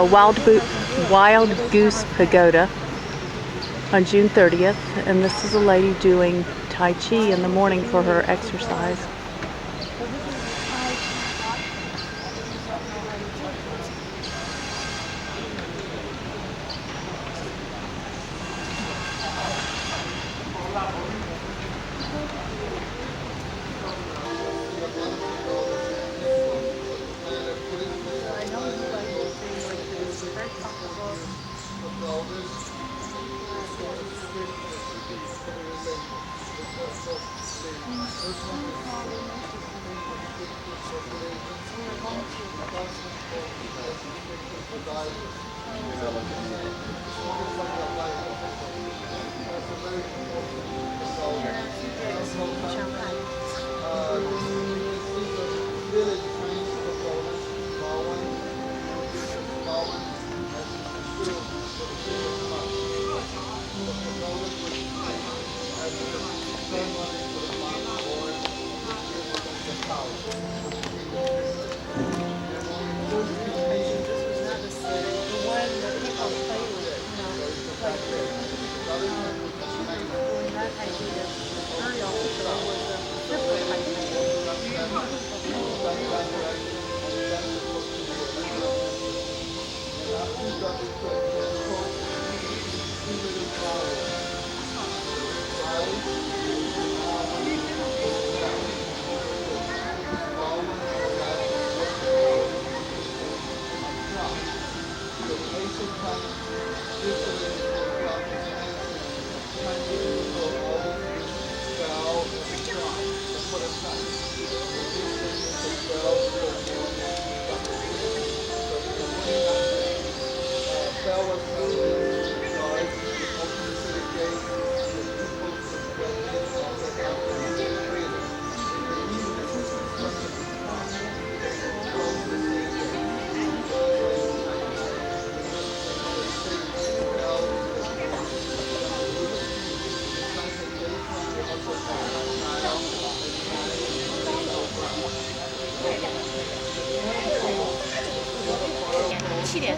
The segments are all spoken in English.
Wild Goose Pagoda on June 30th, and this is a lady doing Tai Chi in the morning for her exercise.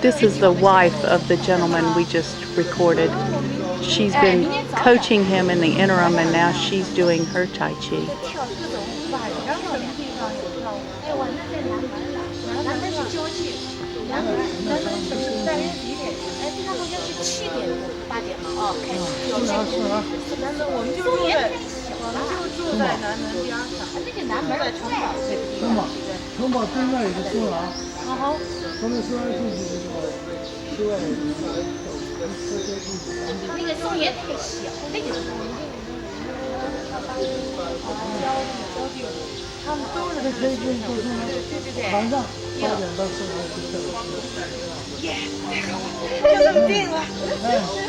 This is the wife of the gentleman we just recorded. She's been coaching him in the interim, and now she's doing her Tai Chi.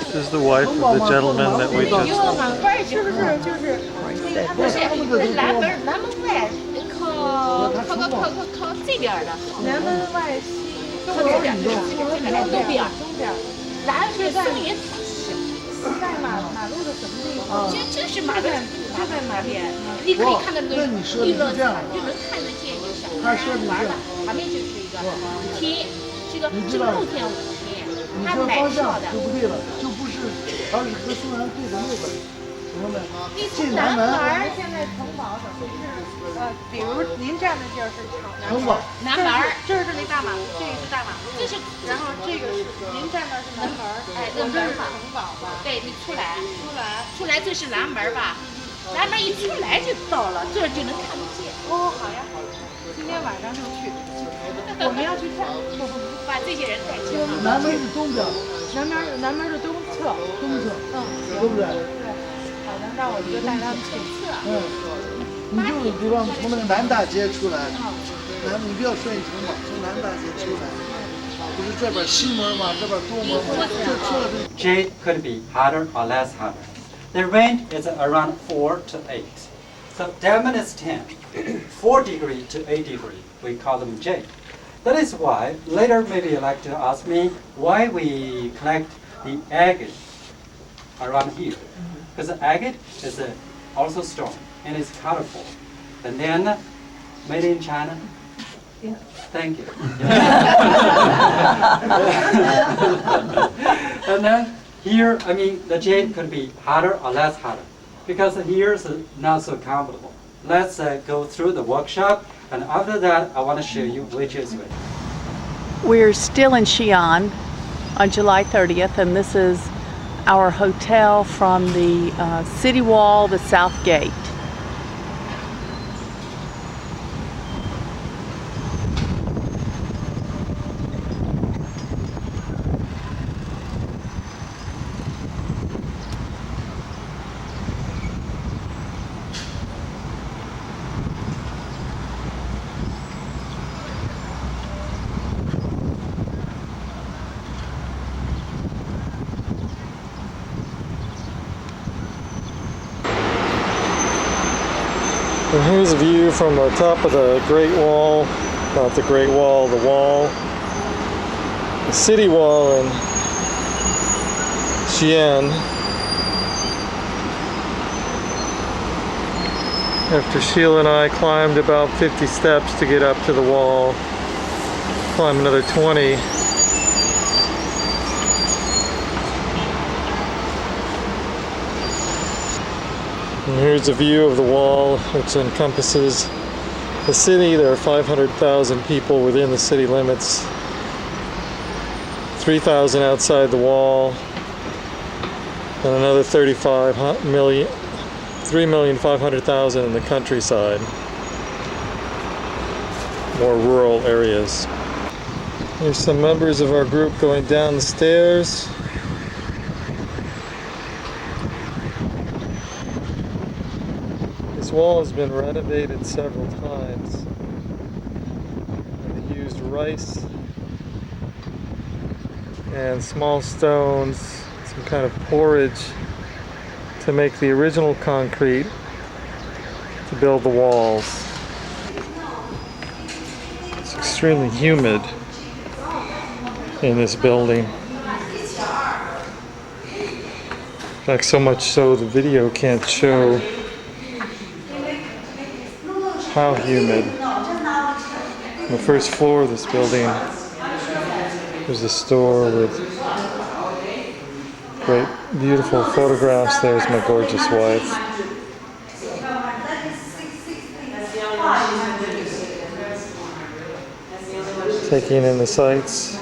This is the wife of the gentleman that we just.进南门现在城堡等于是比如您站的地儿是城堡，南门，这是那大马路，这个是大马路，这是，然后这个是您站那是南门，哎，这是城堡吧？对，你出来这是南门吧？南门一出来就到了，这就能看得见。哦，好呀，今天晚上就去，我们要去看，把这些人带去。南门是东边，南门是东侧，对不对？好的，那我们就带他们去侧。你就比方从那个南大街出来，你不要顺城堡，从南大街出来，不是这边西门吗？这边东门吗？这出来就。Jade could be hotter or less hotter. The range is around 4 to 8. So diamond is 10. 4 degree to 8 degree, we call them jade. That is why later maybe you'd like to ask me why we collect the agate around here. Because the agate is also stone and it's colorful. And then made in China, Thank you. And then here, I mean, the jade could be harder or less harder because here is not so comfortable. Let's go through the workshop, and after that, I want to show you which is which. We're still in Xi'an on July 30th, and this is our hotel from the city wall, the south gate. And here's a view from the top of the Great Wall, not the Great Wall, the wall, the city wall in Xi'an. After Sheila and I climbed about 50 steps to get up to the wall, climb another 20. And here's a view of the wall, which encompasses the city. There are 500,000 people within the city limits, 3,000 outside the wall, and another 3,500,000 in the countryside, more rural areas. Here's some members of our group going down the stairs. This wall has been renovated several times. And they used rice and small stones, some kind of porridge, to make the original concrete to build the walls. It's extremely humid in this building. In fact, so much so the video can't show how humid. On the first floor of this building, there's a store with great, beautiful photographs. There's my gorgeous wife. Taking in the sights.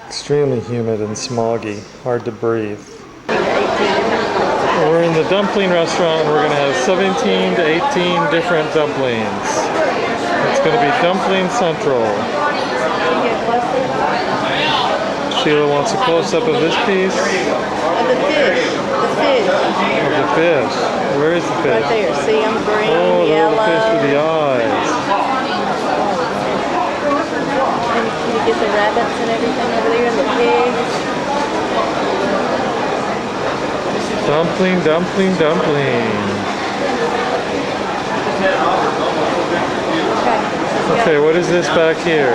Extremely humid and smoggy, hard to breathe. We're in the dumpling restaurant and we're going to have 17 to 18 different dumplings. It's going to be Dumpling Central. Sheila wants a close-up of this piece. Of the fish. The fish. Of the fish. Where is the fish? Right there. See them green, Oh, the yellow. little fish with the eyes. And can you get the rabbits and everything over there and the pigs? Dumpling, dumpling, dumpling. Okay, what is this back here?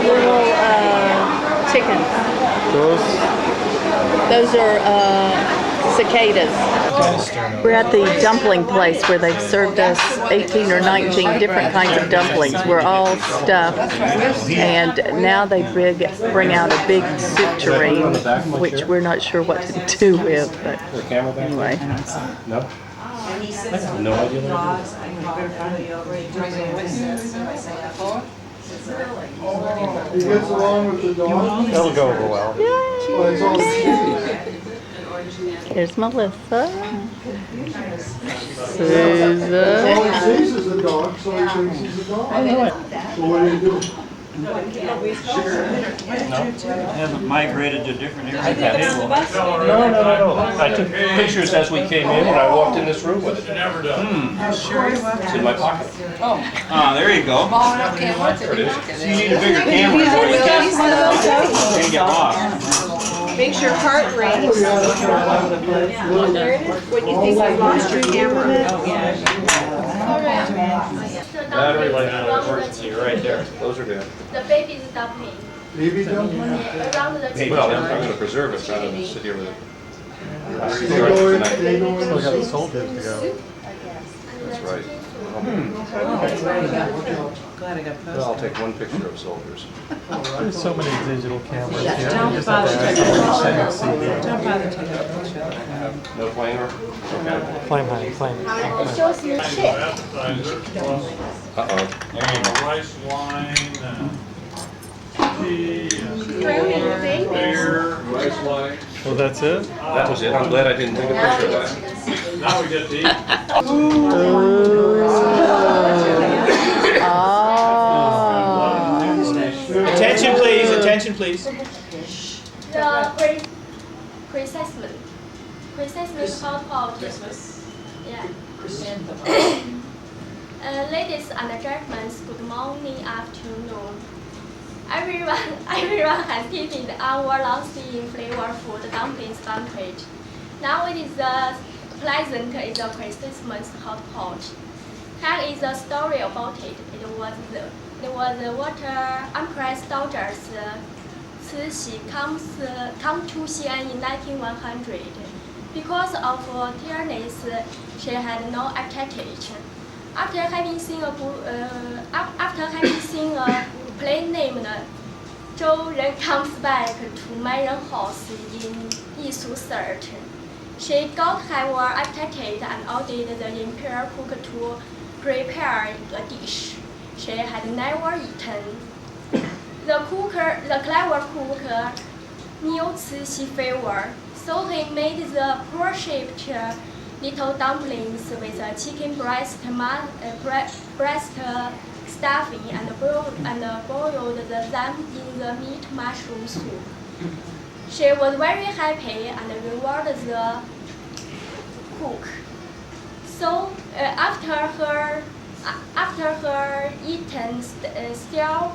Where? Little chickens. Those are cicadas. We're at the dumpling place where they've served us 18 or 19 different kinds of dumplings. We're all stuffed, and now they bring out a big soup tureen, which we're not sure what to do with, but anyway. No? No idea what He gets along with the dog. That'll go over well. Well, it's all easy. Here's Melissa. All Susan. he sees is a dog, so he thinks he's a dog. So what do you do? Haven't migrated to different areas of the table. No. I took pictures as we came in and I walked in this room with it. It's in my pocket. There you go. There it is. So you need a bigger camera so you can't get lost. Makes your heart race. There it is. When you think you lost your camera. Battery life emergency right there. Those are good. The baby's dumpling. Baby dumpling? around the Well, I'm going to preserve it rather than sit here with it. Still got the soul dip to go. That's right. Well, I'll take one picture of soldiers. There's so many digital cameras here. Don't You just have to bother ask taking someone to send Don't bother taking a picture of that. No flamer? Okay. Flame honey, flame. Uh-oh. Rice wine, tea, beer, rice wine. Well, that's it? That was it. I'm glad I didn't take a picture of that. Now we get to eat. Attention, please. Attention, please. The Christmas hot pot. Yeah. Ladies and gentlemen, good morning, afternoon. Everyone has tasted our lasting flavorful dumplings banquet. Now it is pleasant is a Christmas hot pot. Here is a story about it. It was water Empress Dowager's Cixi come to Xi'an in 1900. Because of tearness, she had no appetite. After having seen a play named Zhou Ren comes back to my house in Yisu Cert. She got her appetite and ordered the imperial cook to prepare a dish she had never eaten. The clever cook knew Cixi flavor, so he made the pear-shaped little dumplings with a chicken breast stuffing and boiled them in the meat mushroom soup. She was very happy and rewarded the cook. So after her eaten still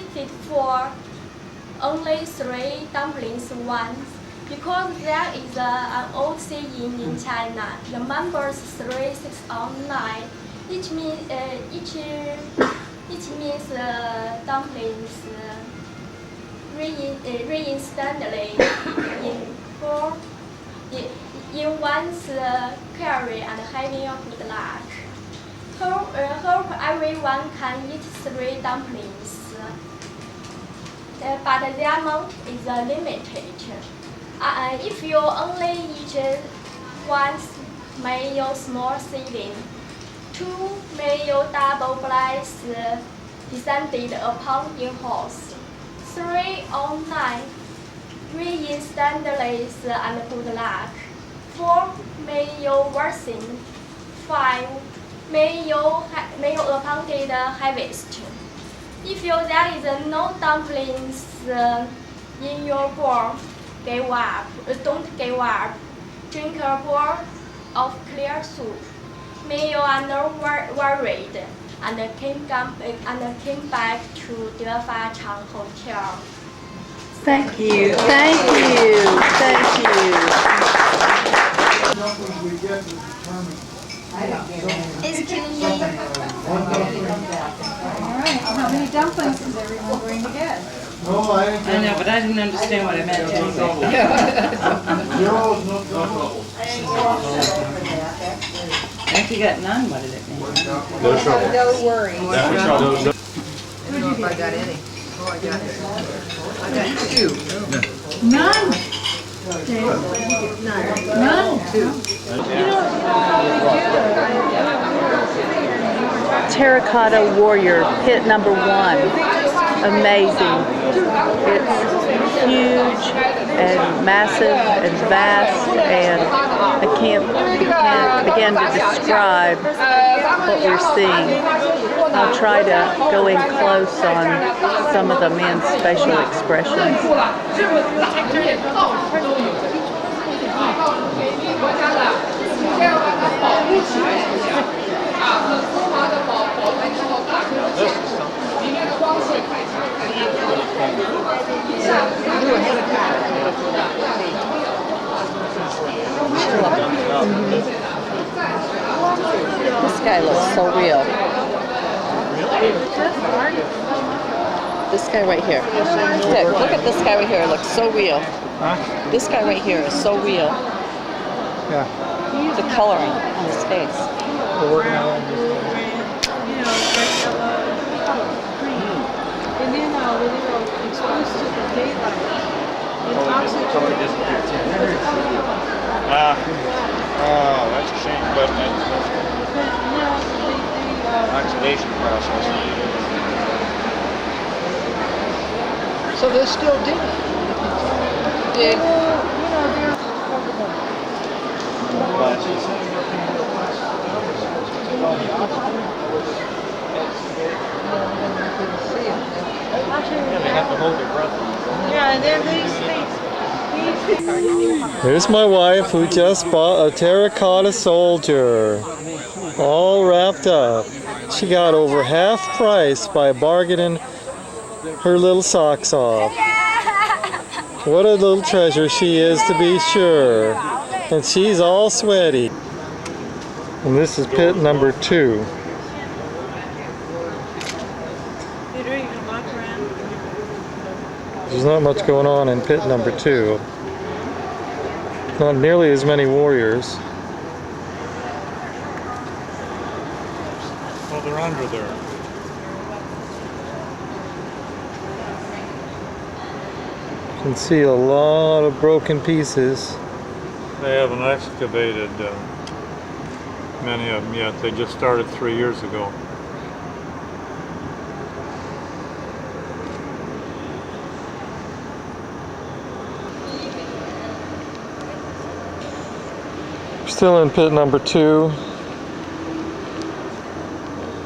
tasted for only 3 dumplings once. Because there is an old saying in China, the numbers 3, 6, or 9, which means dumplings reinstantly in one's carry and having a good luck. Hope everyone can eat 3 dumplings, but the amount is limited. If you only eat once, may you small saving. 2, may you double bless descended upon your house. 3 or 9, reinstantly and good luck. 4, may you worsen. 5, may you abundant harvest. If there is no dumplings in your bowl, don't give up. Drink a bowl of clear soup. May you are not worried and came back to Defa Chang Hotel. Thank you, thank you, thank you. Excuse me. All right, how many dumplings is everyone going to get? No, I didn't. I know, but I didn't understand what it meant. Zeros, no trouble. If you got none, what did it mean? No trouble. Don't worry. No trouble. I don't know if I got any. Oh, I got 2. None. None. 2. Terracotta Warrior, pit number 1. Amazing. It's huge and massive and vast, and I can't begin to describe what we're seeing. I'll try to go in close on some of the men's facial expressions. guy looks so real. This guy right here. Look at this guy right here. It looks so real. Huh? This guy right here is so real. Yeah. The coloring on his face. We're working on this. And then when they were exposed to the daylight, it oxygen. Somebody disappeared. Oh, that's a shame, but oxidation process. So they still did it. Did Yeah, they have to hold their breath. Yeah, and then these Here's my wife who just bought a terracotta soldier. All wrapped up. She got over half price by bargaining her little socks off. What a little treasure she is, to be sure. And she's all sweaty. And this is pit number 2. There's not much going on in pit number 2. Not nearly as many warriors. Well, they're under there. You can see a lot of broken pieces. They haven't excavated many of them yet. They just started 3 years ago. Still in pit number 2. You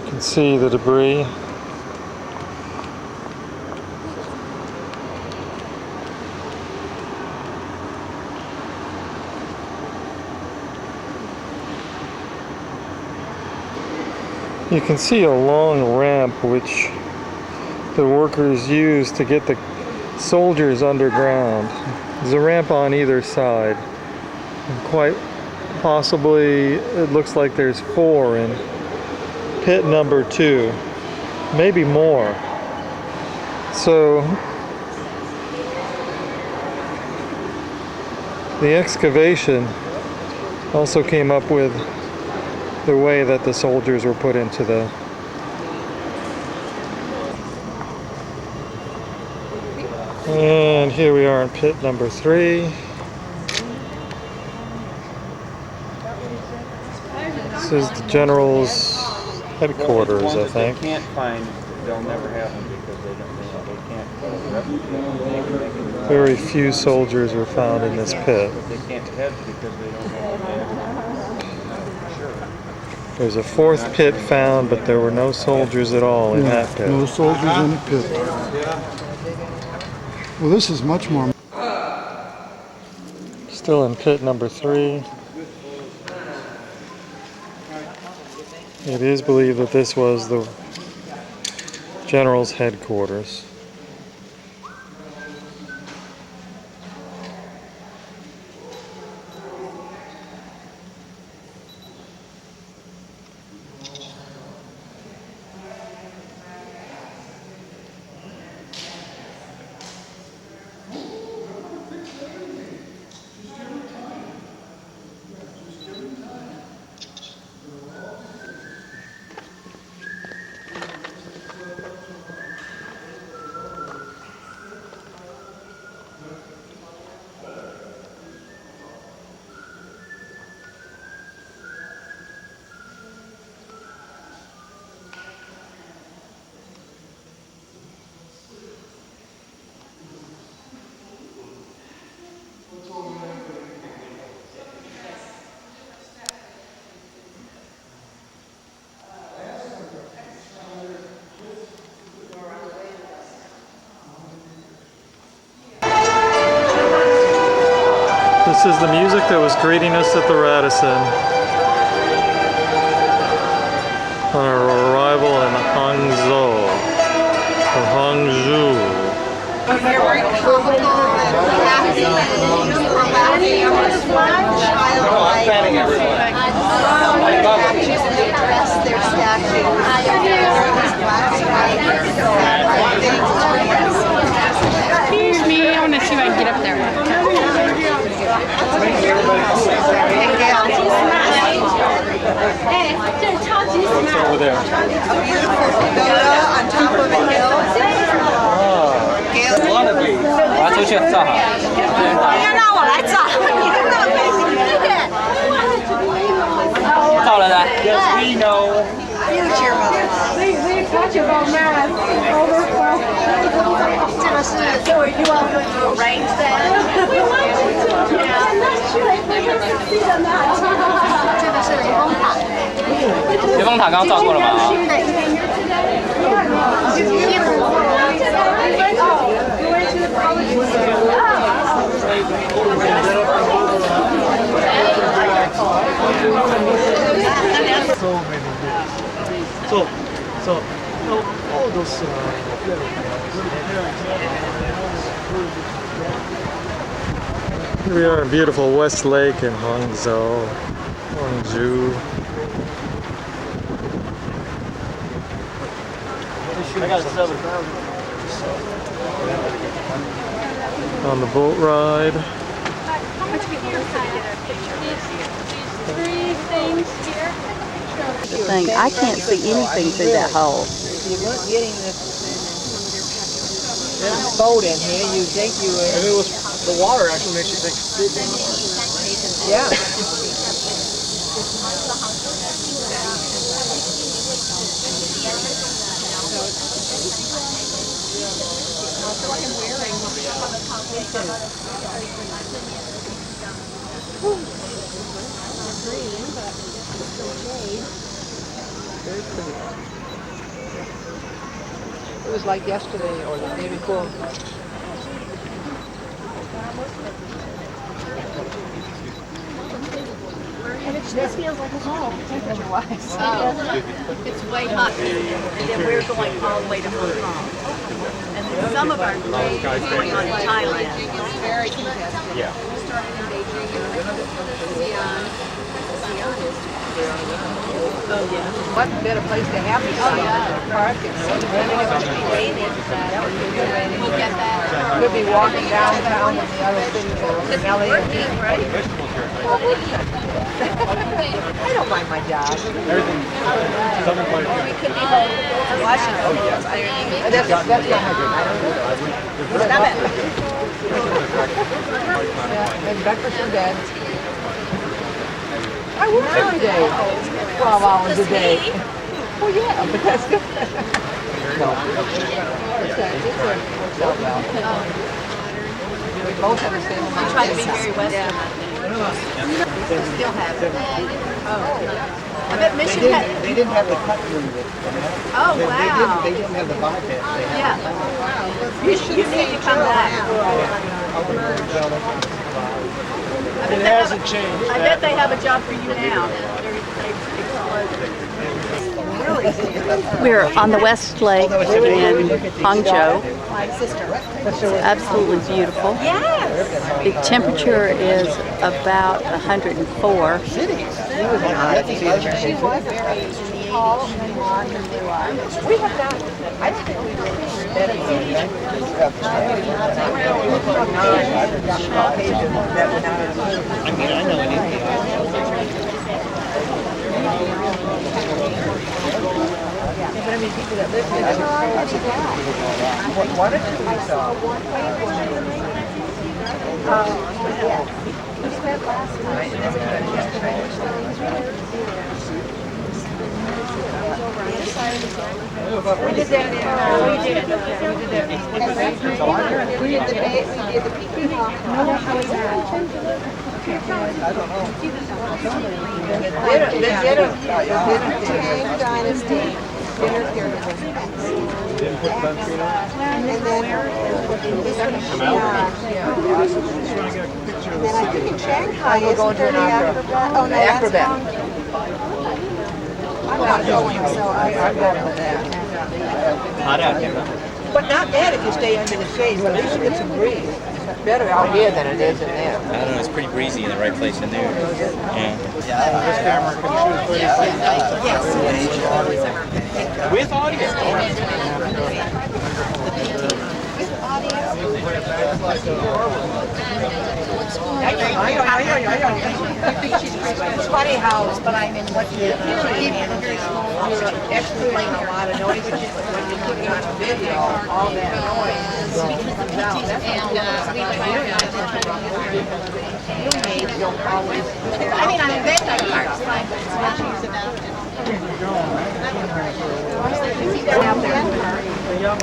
can see the debris. You can see a long ramp which the workers use to get the soldiers underground. There's a ramp on either side. And quite possibly, it looks like there's 4 in pit number 2. Maybe more. So the excavation also came up with the way that the soldiers were put into the and here we are in pit number 3. This is the general's headquarters, I think. They can't find, they'll never have them because they can't. Very few soldiers were found in this pit. They can't head because they don't know. There's a 4th pit found, but there were no soldiers at all in that pit. No soldiers in the pit. Well, this is much more. Still in pit number 3. It is believed that this was the general's headquarters. This is the music that was greeting us at the Radisson on our arrival in Hangzhou, or Hangzhou. I'm fanning everyone. I love it. I know. Future mother-in-law. We talked about math over So are you all going to arrange that? We want to. I'm not sure if we can succeed on that. 别峰塔刚照过了吗？So all those Here we are in beautiful West Lake in Hangzhou, Guangzhou. On the boat ride. The thing, I can't see anything through that hole. If you weren't getting this boat in here, you'd think you were. And it was the water actually makes you think big. Yeah. It was like yesterday or the day before. And it just feels like a home, temperature-wise. It's way hot, and then we're going all the way to Hong Kong. And then some of our days going on to Thailand. Very congested. Yeah. Started in Beijing and Oh, yeah. What better place to have it? Oh, yeah. Park and We'll get that. could be walking downtown in the other cities of LA. I don't mind my job. We could be home to Washington. That's not my job. Stop it. And breakfast in bed. I work every day, 12 hours a day. Oh yeah, but that's good. We both have the same amount. We try to be very Western. Still have it. I bet Mission had. They didn't have the cut through with Oh, wow. They didn't have the bypass. Yeah. You need to come back. It hasn't changed. I bet they have a job for you now. We're on the West Lake in Hangzhou. It's absolutely beautiful. The temperature is about 104. Tall and blonde and blue eyes. We have not. I don't think we've seen that I mean, I know anything. but I mean, people that live here. One or two we saw. We spent last night. We did that. We did the peacock. I don't know. The Tang Dynasty dinner period. And then I think in Shanghai we're going to an acrobat. I'm not going, so I'm going with that. Hot out here, huh? But not bad if you stay under the shade, but at least you get some breeze. It's better out here than it is in there. I don't know, it's pretty breezy in the right place in there. Yeah. With audio. It's funny how, but I mean, what you're excluding a lot of noise, but when you put it on video, all that noise comes out. That's you'll always. I mean, I'm a bit like parts, but it's much easier. I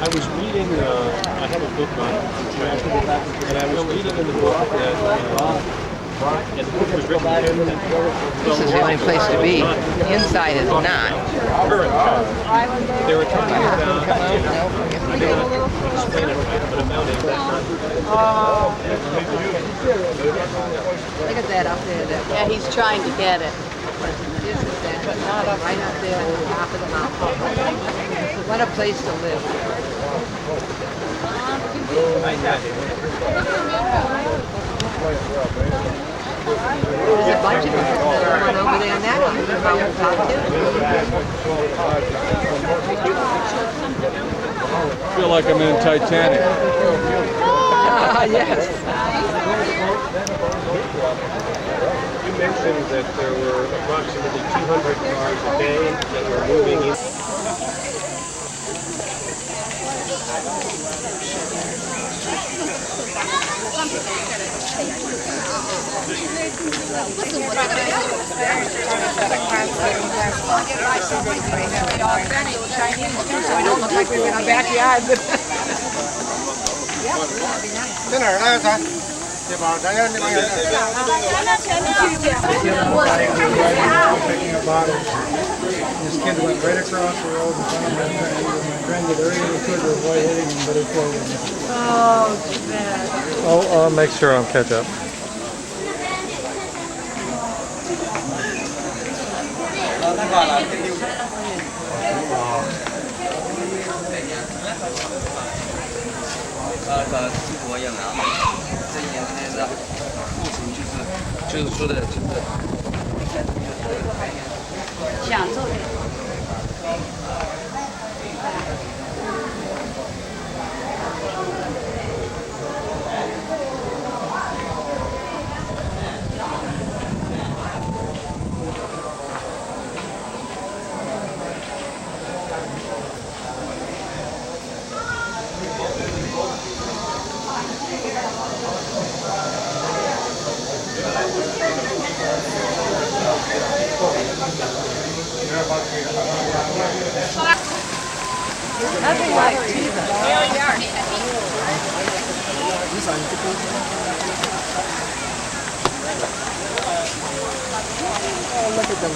was reading, I have a book on it, and I was reading in the book that, and the book was written in This is the only place to be. Inside is not. current time. They were talking about, I didn't explain it right, but about Look at that up there. Yeah, he's trying to get it. This is that. Right up there on the top of the mountain. What a place to live. There's a bunch of them that are over there on that mountain top too. I feel like I'm in Titanic. Ah, yes. You mentioned that there were approximately 200 cars a day that were moving in. Picking up bottles. This kid went right across the road in front of my friend. My friend did everything he could to avoid hitting him, but it killed him. Oh, too bad. I'll make sure I'll catch up. Nothing like tea. Oh, look at them.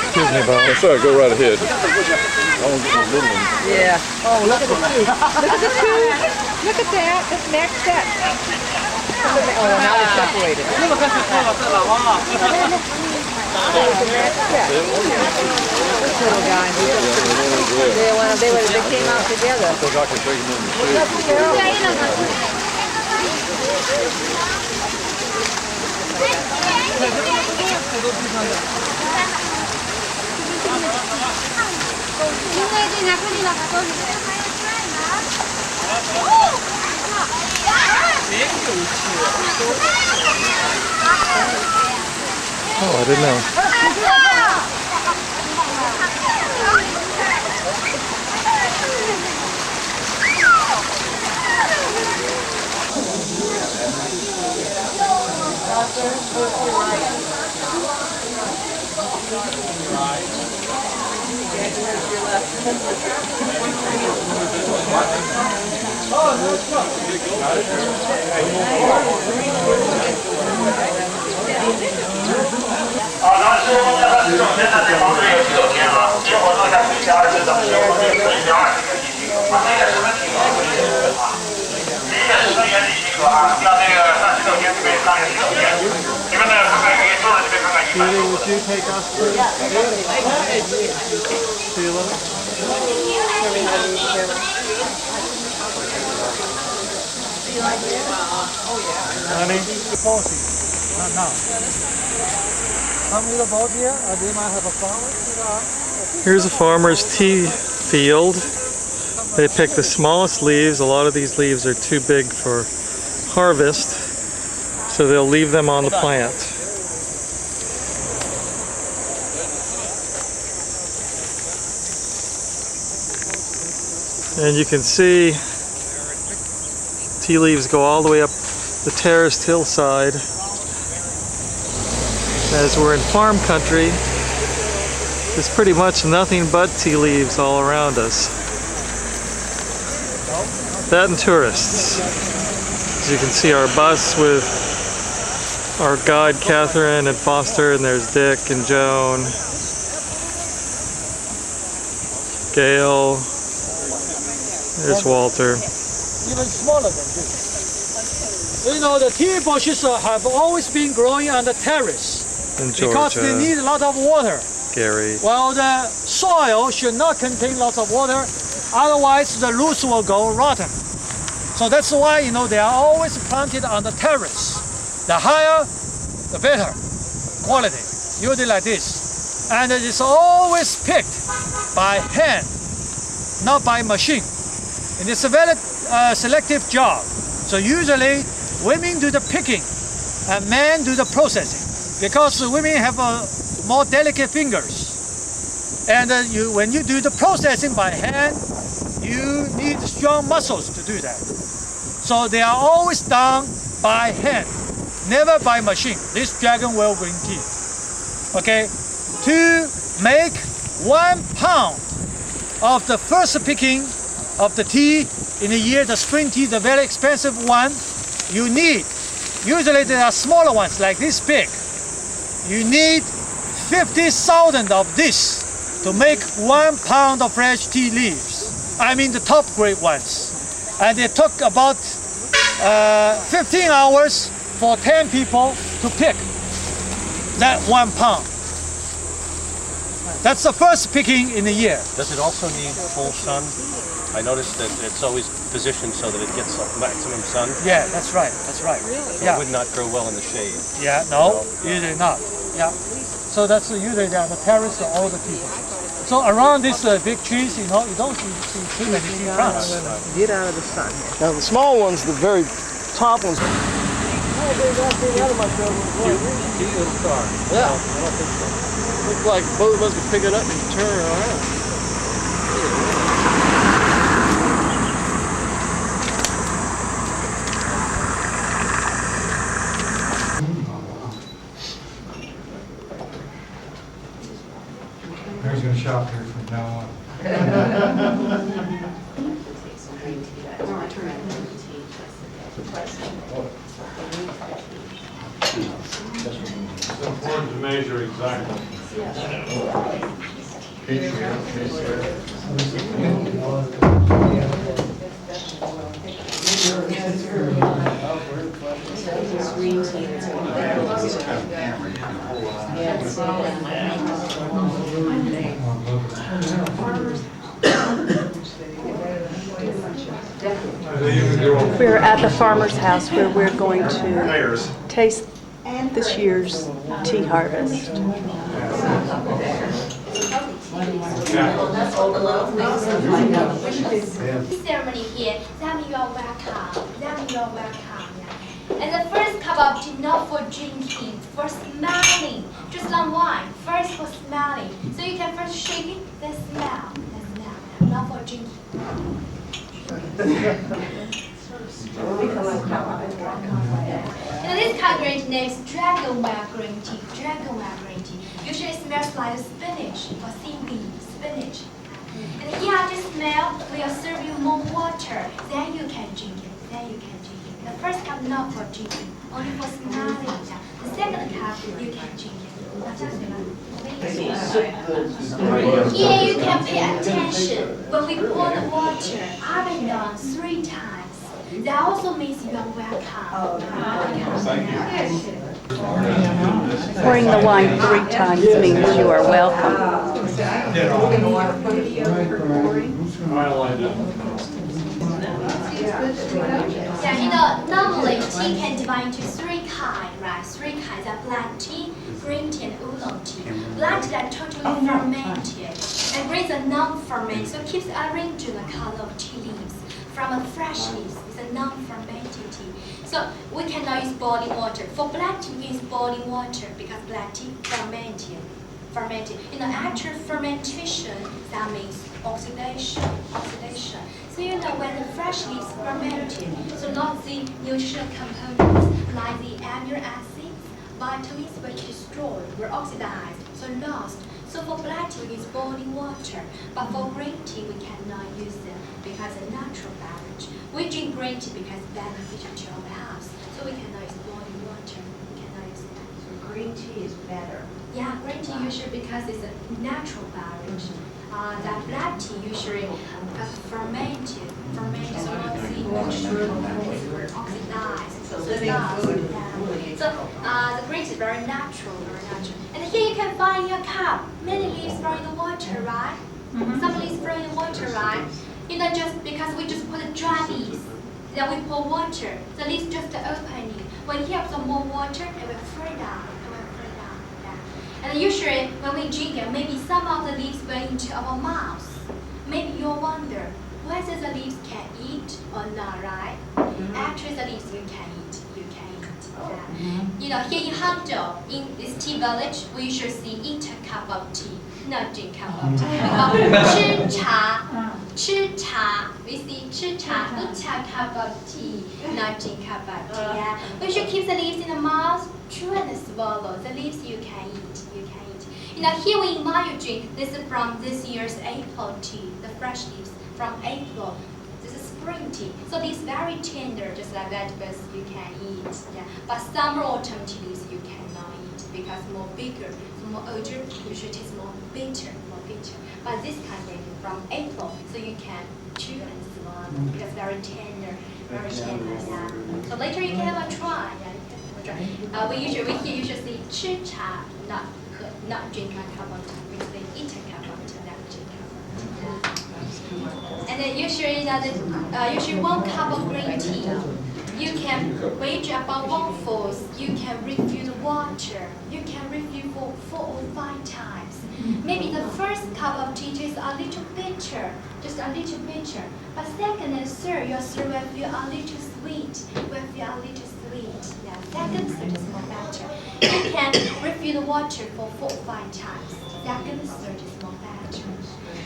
Excuse me, Bob. Sorry, go right ahead. Yeah. Oh, look at the two. Look at the two. Look at that. That's next set. Oh, now they're separated. These little guys. They came out together. Oh, I didn't know.好，那是我们这个这种现在的方式有10种天啊，结合做一下水下20等15分钟。Sheila, would you take us through? Sheila? Honey? Not now. Come with a boat here, or they might have a farmer. Here's a farmer's tea field. They pick the smallest leaves. A lot of these leaves are too big for harvest, so they'll leave them on the plant. And you can see tea leaves go all the way up the terraced hillside. As we're in farm country, there's pretty much nothing but tea leaves all around us. That and tourists. As you can see, our bus with our guide Catherine and Foster, and there's Dick and Joan, Gail, there's Walter. Even smaller than this. You know, the tea bushes have always been growing on the terrace And because they Georgia, need a lot of water. Gary. Well, the soil should not contain lots of water, otherwise the roots will go rotten. So that's why, you know, they are always planted on the terrace. The higher, the better quality, usually like this. And it is always picked by hand, not by machine. And it's a very selective job. So usually women do the picking and men do the processing, because women have more delicate fingers. And when you do the processing by hand, you need strong muscles to do that. So they are always done by hand, never by machine. This dragon well green tea. Okay, to make 1 pound of the first picking of the tea in a year, the spring tea, the very expensive one, you need, usually there are smaller ones like this big, you need 50,000 of this to make 1 pound of fresh tea leaves. I mean the top grade ones. And it took about 15 hours for 10 people to pick that 1 pound. That's the first picking in a year. Does it also need full sun? I noticed that it's always positioned so that it gets maximum sun. Yeah, that's right. That's right. It Yeah. would not grow well in the shade. Yeah. No, usually not. Yeah. So that's usually they are the terrace of all the people. So around these big trees, you know, you don't see too many tree plants. Get out of the sun. Now the small ones, the very top ones. Yeah. Look like both of us could pick it up and turn it around. Mary's gonna shop here from now on. It's important to measure exactly. We're at the farmer's house where we're going to taste this year's tea harvest. Ceremony here, that means you are welcome. That means you are welcome. And the first cup of tea not for drinking, for smelling. Just like wine, first for smelling. So you can first shake it, then smell, not for drinking. And this kind of green tea name is dragon well green tea. Dragon well green tea. Usually it smells like spinach or seaweed, spinach. And here after smell, we'll serve you more water. Then you can drink it. Then you can drink it. The first cup not for drinking, only for smelling. The second cup you can drink it. Here you can pay attention. When we pour the water up and down 3 times. That also means you are welcome. Pouring the wine 3 times means you are welcome. Yeah, you know, normally tea can divide into 3 kinds, right? 3 kinds are black tea, green tea, and oolong tea. Black tea are totally fermented, and green are non-fermented, so it keeps arranging the color of tea leaves. From a fresh leaves, it's a non-fermented tea. So we cannot use boiling water. For black tea, we use boiling water because black tea fermented. You know, after fermentation, that means oxidation. So you know when the fresh leaves fermented, so not the nutritional components like the amino acids, vitamins were destroyed, were oxidized, so lost. So for black tea, we use boiling water, but for green tea, we cannot use it because it's a natural beverage. We drink green tea because it's beneficial to our health, so we cannot use boiling water. We cannot use that. So green tea is better. Yeah, green tea usually because it's a natural beverage. That black tea usually fermented, so not the nutritional components were oxidized. So lost. So the green tea is very natural. And here you can find in your cup many leaves thrown in the water, right? Some leaves thrown in the water, right? You know, just because we just put the dry leaves, then we pour water, the leaves just opening. When you have some more water, it will fall down. And usually when we drink it, maybe some of the leaves go into our mouths. Maybe you'll wonder whether the leaves can eat or not, right? Actually, the leaves you can eat. You know, here in Hangzhou, in this tea village, we usually see eat a cup of tea, not drink cup of tea. We call 吃茶. We see 吃茶, eat a cup of tea, not drink cup of tea. Yeah. We should keep the leaves in the mouth, chew and swallow. The leaves you can eat. You know, here we invite you drink. This is from this year's April tea, the fresh leaves from April. This is spring tea. So these very tender, just like vegetables you can eat. Yeah. But summer autumn tea leaves you cannot eat because more bigger, more older, usually taste more bitter. But this kind of from April, so you can chew and swallow because very tender. Yeah. So later you can have a try. Yeah, we here usually see 吃茶, not drink a cup of tea. We say eat a cup of tea, not drink a cup of tea. And then usually, usually 1 cup of green tea, you can wait about 1/4. You can refill the water. You can refill for 4 or 5 times. Maybe the first cup of tea tastes a little bitter, just a little bitter. But second and third, your third will feel a little sweet. Yeah, second, third is more better. You can refill the water for 4 or 5 times. Second, third is more better.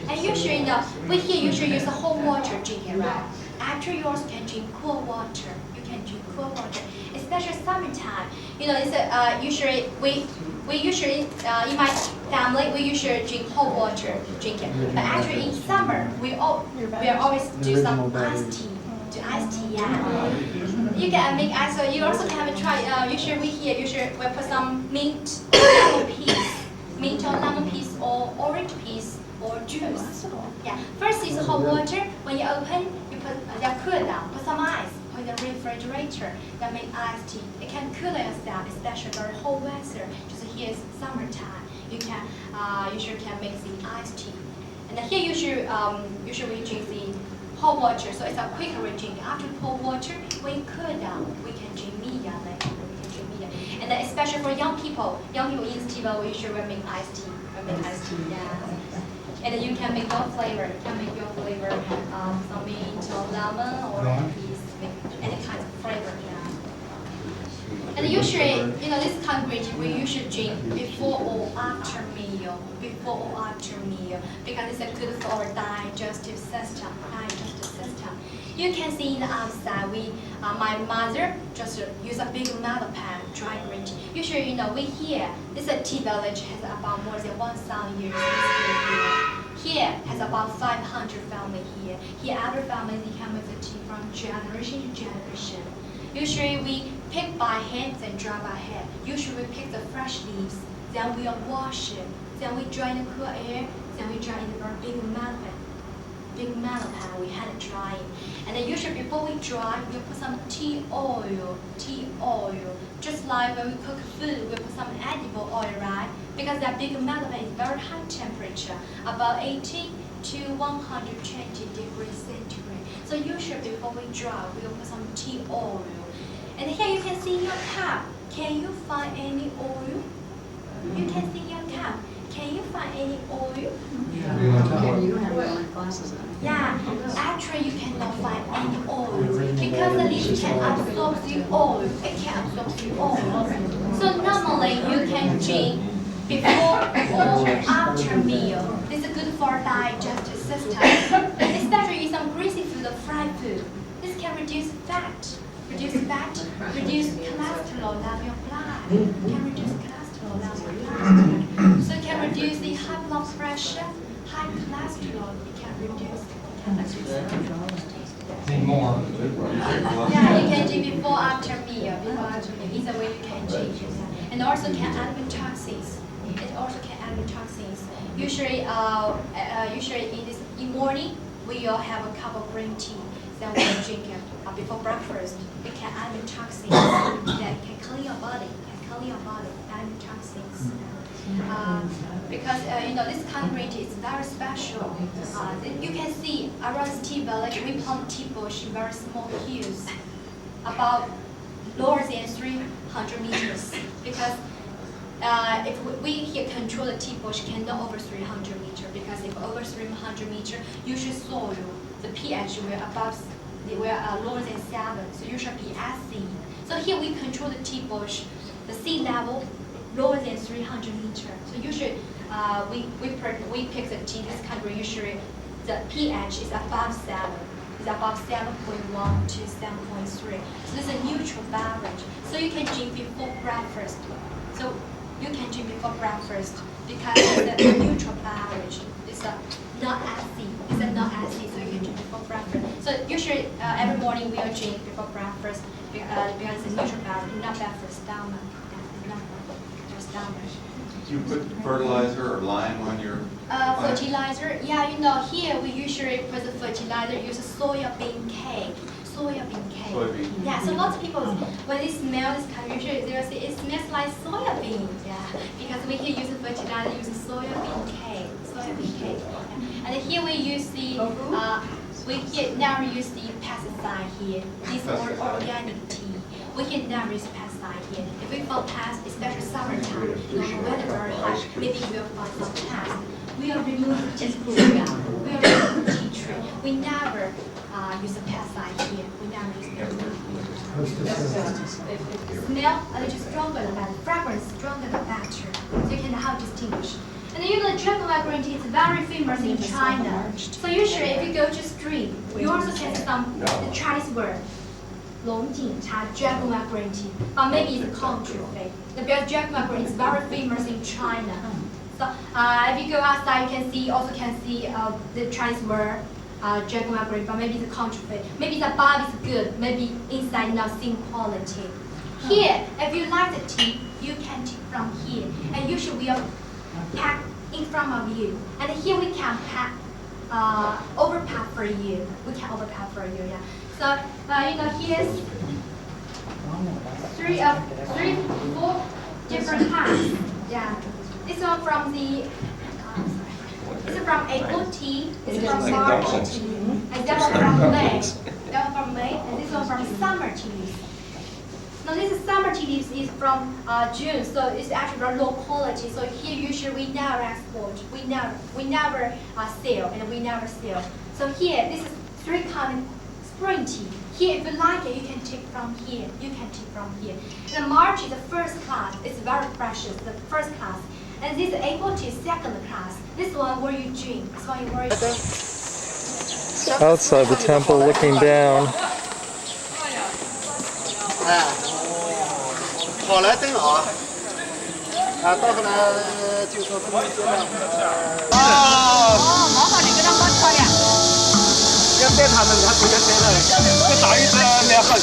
And usually, you know, we here usually use a hot water drinking, right? After yours can drink cool water. You can drink cool water, especially summertime. You know, it's usually we usually in my family we usually drink hot water drinking. But actually in summer we always do some iced tea. Yeah. You can make ice. So you also can have a try. Usually we put some mint or lemon piece, or orange piece, or juice. Yeah. First is hot water. When you open, you put cool down. Put some ice. Put in the refrigerator. That make iced tea. It can cool yourself, especially during hot weather. Just here is summertime. You can usually can make the iced tea. And then here usually we drink the hot water, so it's a quicker drink. After cold water, when you cool down, we can drink immediately. And then especially for young people in tea, we usually make iced tea. Yeah. And then you can make your flavor. You can make your flavor some mint or lemon or peas, any kind of flavor. Yeah. And usually, you know, this kind of green tea we usually drink before or after meal. Because it's good for our digestive system. You can see in the outside, my mother just use a big metal pan, dry green tea. Usually, you know, we here, this tea village has about more than 1,000 years history here. Here has about 500 families here. Here, other families, they can make the tea from generation to generation. Usually, we pick by hand, then dry by hand. Usually, we pick the fresh leaves, then we wash it, then we dry in the cool air, then we dry in the big metal pan. big metal pan. We had it drying. And then usually before we dry, we put some tea oil. Just like when we cook food, we put some edible oil, right? Because that big metal pan is very high temperature, about 80 to 120 degrees centigrade. So usually before we dry, we will put some tea oil. And here you can see your cup. Can you find any oil? You can see your cup. Can you find any oil? Yeah, actually you cannot find any oil because the leaf can absorb the oil. It can absorb the oil. So normally you can drink before or after meal. This is good for digestive system, especially in some greasy food or fried food. This can reduce fat, reduce cholesterol level in your blood. Can reduce cholesterol level in your blood. So it can reduce the high blood pressure, high cholesterol. It can reduce. Yeah, you can drink before after meal. It's a way you can drink. And also can add toxins. It also can add toxins. Usually in morning we all have a cup of green tea. Then we drink it before breakfast. It can add toxins that can clean your body. Add toxins. Because this kind of green tea is very special. You can see around this tea village we plant tea bush in very small hills, about lower than 300 meters. Because if we here control the tea bush cannot over 300 meters, because if over 300 meters, usually soil, the pH will lower than 7, so you should be acid. So here we control the tea bush, the sea level lower than 300 meters. So usually we pick the tea this country. Usually the pH is above 7. It's above 7.1 to 7.3. So this is a neutral beverage. So you can drink before breakfast. So you can drink before breakfast because it's a neutral beverage. It's not acid. So you can drink before breakfast. So usually every morning we will drink before breakfast because it's a neutral beverage, not bad for stomach. You put fertilizer or lime on your fertilizer? Yeah, here we usually put the fertilizer, use soybean cake. Soybean. Yeah, so lots of people, when they smell this kind of, usually they will say it smells like soybean. Yeah, because we can use the fertilizer, use soybean cake. Yeah. And here we use the, we can never use the pesticide here. This is more organic tea. We can never use pesticide here. If we find pest, especially summertime, the weather very hot, maybe we'll find some pest. We will remove the tea tree. We will remove the tea tree. We never use a pesticide here. We never use pesticide. Smell a little stronger than that. Fragrance stronger than better. So you can how distinguish. And then the dragon white green tea is very famous in China. So usually if you go to street, you also can see some the Chinese word. 龙井茶 dragon white green tea, but maybe it's a counterfeit. The dragon white green tea is very famous in China. So if you go outside, you also can see the Chinese word dragon white green, but maybe it's a counterfeit. Maybe the body is good, maybe inside not same quality. Here, if you like the tea, you can take from here, and usually we are packed in front of you. And here we can pack overpack for you. We can overpack for you, yeah. So here's four different kinds. Yeah, this one from the. This is from apple tea. This is from March tea. And that one from May. That one from May. And this one from summer tea. Now this is summer tea leaves is from June, so it's actually very low quality. So here usually we never export, we never sell, and we never sell. So here this is 3 kind of spring tea. Here, if you like it, you can take from here. The March is the first class. It's very precious, the first class. And this apple tea is second class. This one where you drink. This one where you drink. Outside the temple, looking down. 好来登啊！到后来就说不能这样。毛毛你给他们漂亮。要带他们，他不要带了，再打一针蛮好的。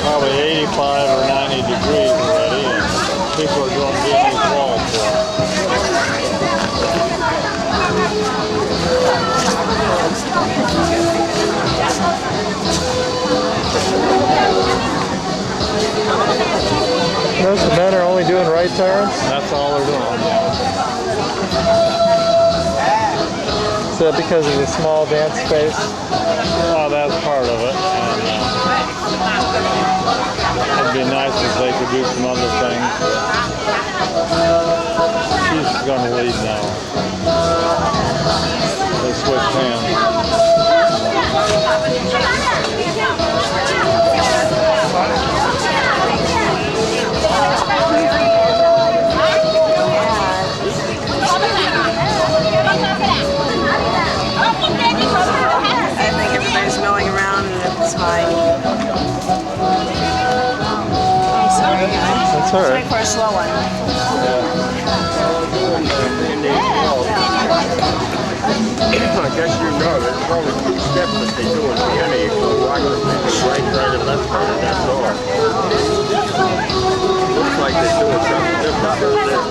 Probably 85 or 90 degrees already, and people are going to be in these walls for it. Those men are only doing right turns? That's all they're doing. Is that because of the small dance space? Well, that's part of it. And, it'd be nice if they could do some other things. She's going to lead now. They switch hands. I think everybody's milling around and it's fine. I'm sorry, guys. That's all right. Wait for a slow one. I guess you know, there's probably 2 steps that they do in Vienna. You go right, and left hand, that's all. Looks like they're doing something different there.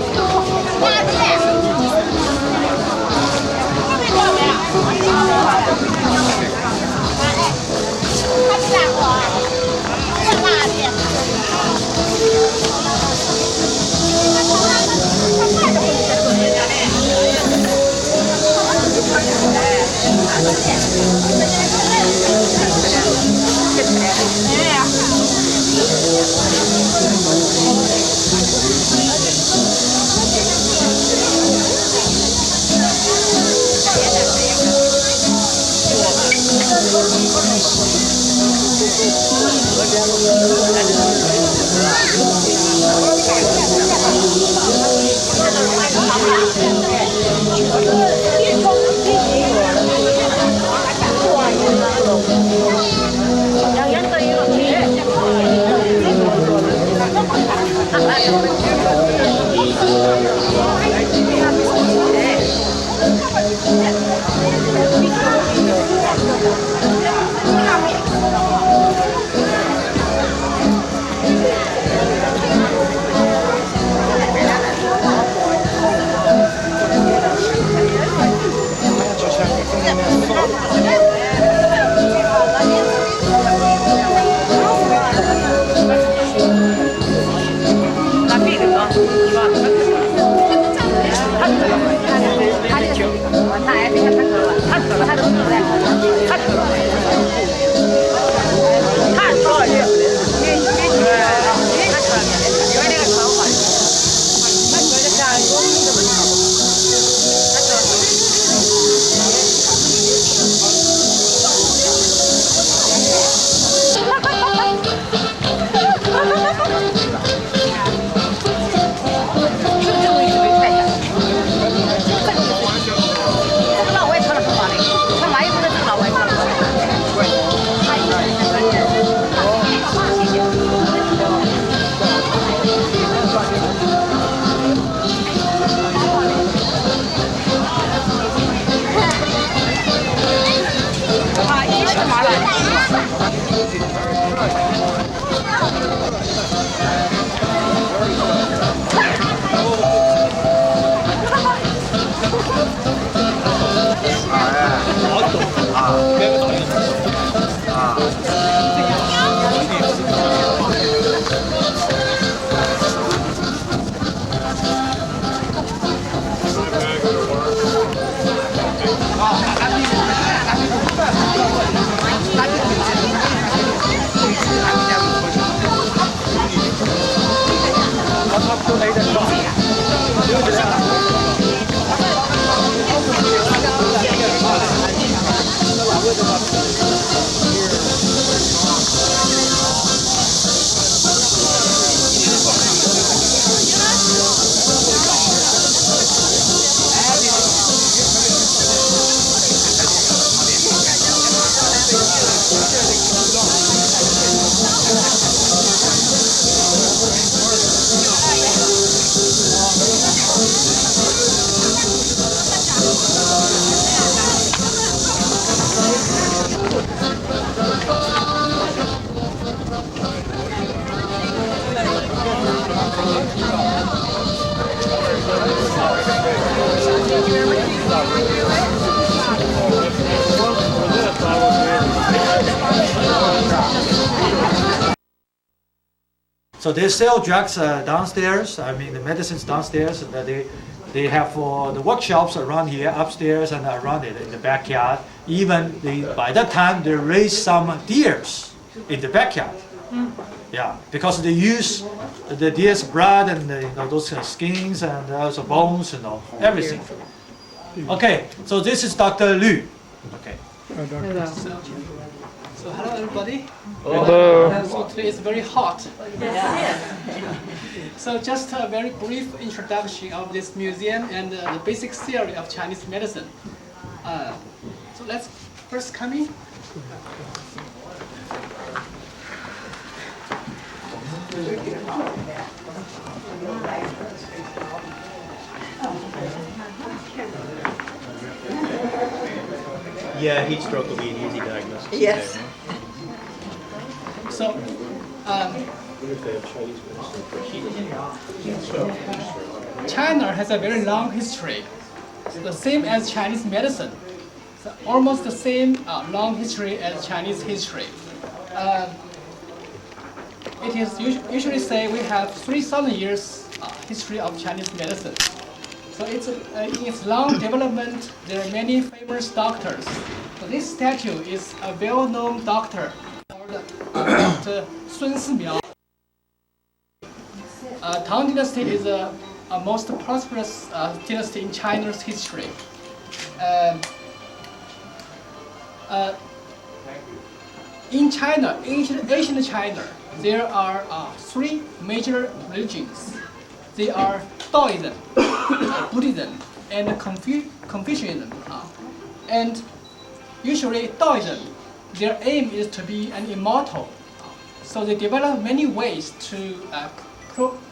So they sell drugs downstairs. I mean, the medicines downstairs, and they have for the workshops around here, upstairs and around it in the backyard. Even by that time they raise some deers in the backyard. Yeah, because they use the deer's blood and those skins and also bones and everything. Okay, so this is Dr. Liu. Okay. So hello everybody. Hello. So today is very hot. So just a very brief introduction of this museum and the basic theory of Chinese medicine. So let's first come in. Yeah, heat stroke will be an easy diagnosis. Yes. So, What if they have Chinese medicine for heat? China has a very long history, the same as Chinese medicine. So almost the same long history as Chinese history. It is usually say we have 3,000 years history of Chinese medicine. So it's in its long development, there are many famous doctors. So this statue is a well-known doctor called Dr. Sun Simiao. Tang Dynasty is a most prosperous dynasty in China's history. In China, ancient China, there are three major religions. They are Taoism, Buddhism, and Confucianism. And usually Taoism, their aim is to be an immortal. So they develop many ways to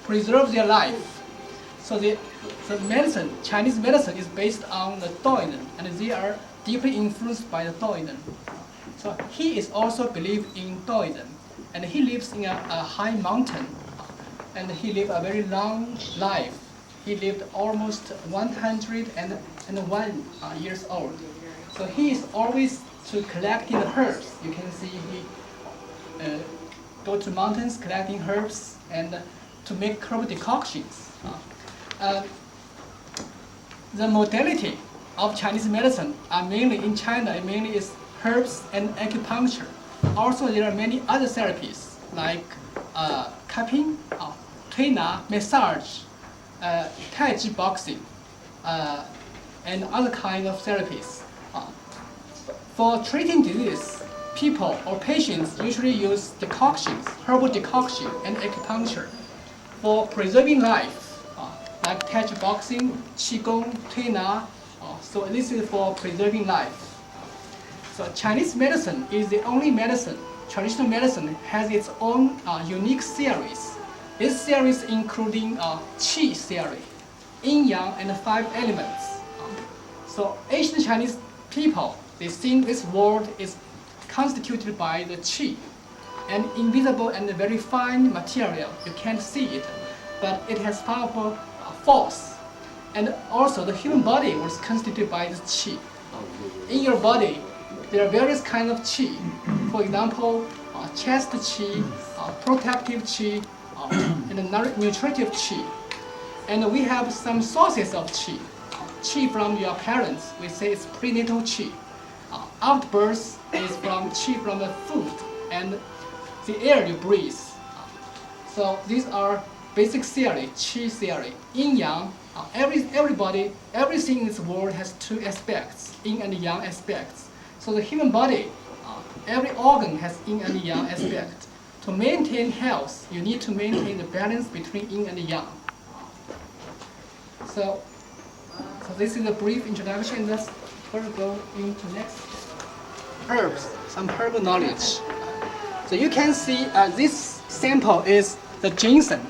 preserve their life. So the medicine, Chinese medicine, is based on the Taoism, and they are deeply influenced by the Taoism. So he is also believed in Taoism, and he lives in a high mountain, and he lived a very long life. He lived almost 101 years old. So he is always to collecting herbs. You can see he go to mountains collecting herbs and to make herb decoctions. The modality of Chinese medicine are mainly in China, mainly is herbs and acupuncture. Also, there are many other therapies like cupping, tuina, massage, Tai Chi boxing, and other kinds of therapies. For treating disease, people or patients usually use decoctions, herbal decoction, and acupuncture. For preserving life, like Tai Chi boxing, Qigong, tuina, so this is for preserving life. So Chinese medicine is the only medicine, traditional medicine has its own unique series. This series including Qi theory, Yin Yang and 5 elements. So ancient Chinese people, they think this world is constituted by the Qi, an invisible and very fine material. You can't see it, but it has powerful force. And also the human body was constituted by this Qi. In your body, there are various kinds of Qi. For example, chest Qi, protective Qi, and nutritive Qi. And we have some sources of Qi. Qi from your parents, we say it's prenatal Qi. After birth is from Qi from the food and the air you breathe. So these are basic theory, Qi theory. Yin Yang, everybody, everything in this world has 2 aspects, Yin and Yang aspects. So the human body, every organ has Yin and Yang aspect. To maintain health, you need to maintain the balance between Yin and Yang. So this is a brief introduction. Let's first go into next. Herbs, some herbal knowledge. So you can see this sample is the ginseng.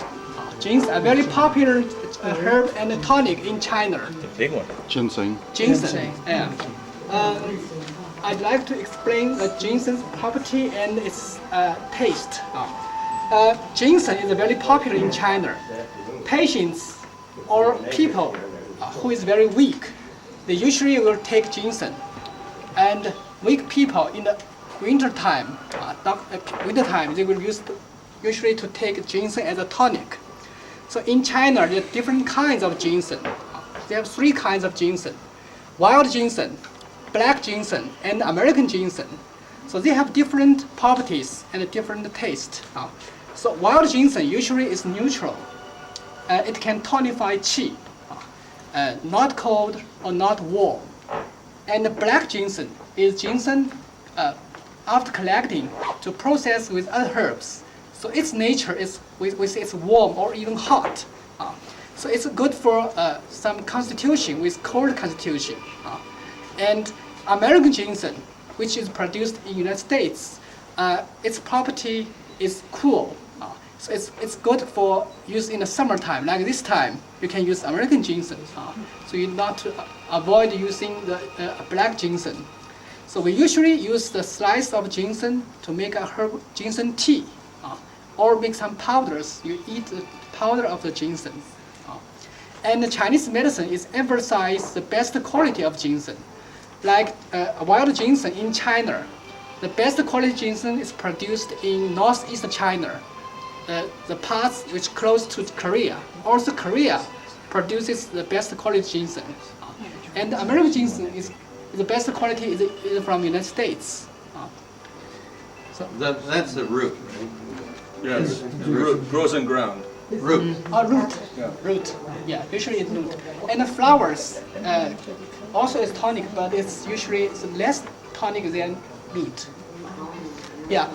Ginseng, a very popular herb and tonic in China. The big one. Ginseng. Ginseng, yeah. I'd like to explain the ginseng's property and its taste. Ginseng is very popular in China. Patients or people who is very weak, they usually will take ginseng. And weak people in the winter time, they will use usually to take ginseng as a tonic. So in China, there are different kinds of ginseng. They have 3 kinds of ginseng: wild ginseng, black ginseng, and American ginseng. So they have different properties and different taste. So wild ginseng usually is neutral. It can tonify qi, not cold or not warm. And the black ginseng is ginseng after collecting to process with other herbs. So its nature is with its warm or even hot. So it's good for some constitution with cold constitution. And American ginseng, which is produced in the United States, its property is cool. So it's good for use in the summertime. Like this time, you can use American ginseng. So you not to avoid using the black ginseng. So we usually use the slice of ginseng to make a herb ginseng tea, or make some powders. You eat the powder of the ginseng. And the Chinese medicine is emphasize the best quality of ginseng. Like wild ginseng in China, the best quality ginseng is produced in northeast China, the parts which close to Korea. Also Korea produces the best quality ginseng. And the American ginseng is the best quality is from the United States. So That's the root, right? Yes, the root grows in ground. Root. Root. Yeah. Root. Yeah, usually it's root. And the flowers also is tonic, but it's usually less tonic than root. Yeah.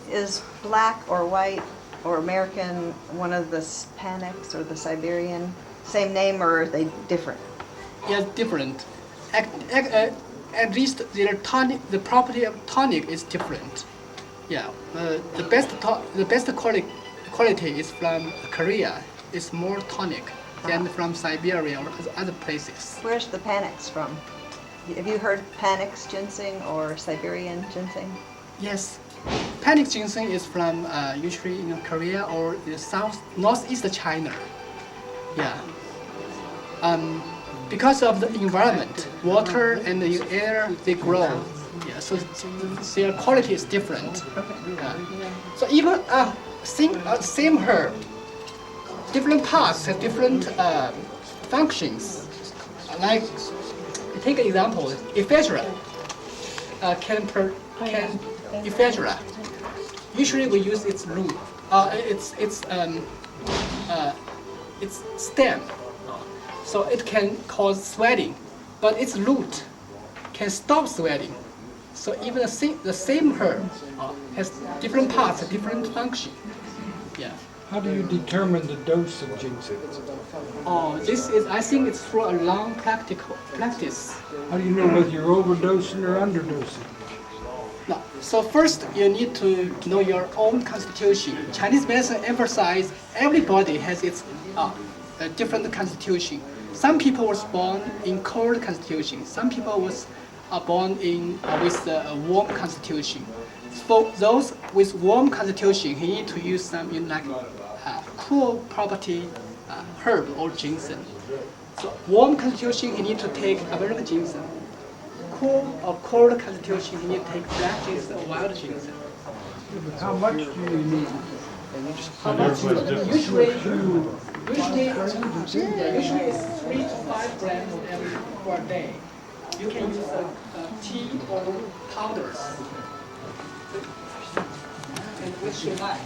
Is black or white or American one of the Panax or the Siberian? Same name or are they different? Yeah, different. At least their tonic, the property of tonic is different. Yeah, the best quality is from Korea. It's more tonic than from Siberia or other places. Where's the Panax from? Have you heard Panax ginseng or Siberian ginseng? Yes, Panax ginseng is from usually Korea or the northeast China. Yeah. Because of the environment, water and the air, they grow. Yeah, so their quality is different. So even same herb, different parts have different functions. Like, take an example, ephedra. Ephedra. Usually we use its root, its stem. So it can cause sweating, but its root can stop sweating. So even the same herb has different parts, different function. Yeah. How do you determine the dose of ginseng? Oh, I think it's through a long practice. How do you know whether you're overdosing or underdosing? No. So first you need to know your own constitution. Chinese medicine emphasizes everybody has its a different constitution. Some people was born in cold constitution. Some people was born in with a warm constitution. For those with warm constitution, he need to use some like cool property herb or ginseng. So warm constitution, he need to take American ginseng. Cool or cold constitution, he need to take black ginseng or wild ginseng. How much do you need? Usually it's 3 to 5 grams per day. You can use tea or powders. And which you like.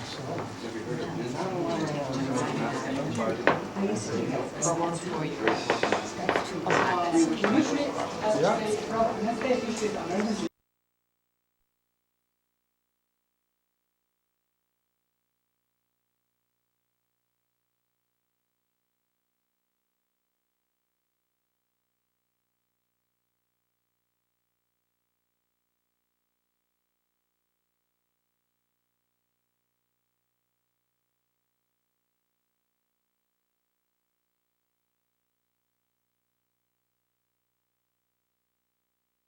Usually, from United States, usually American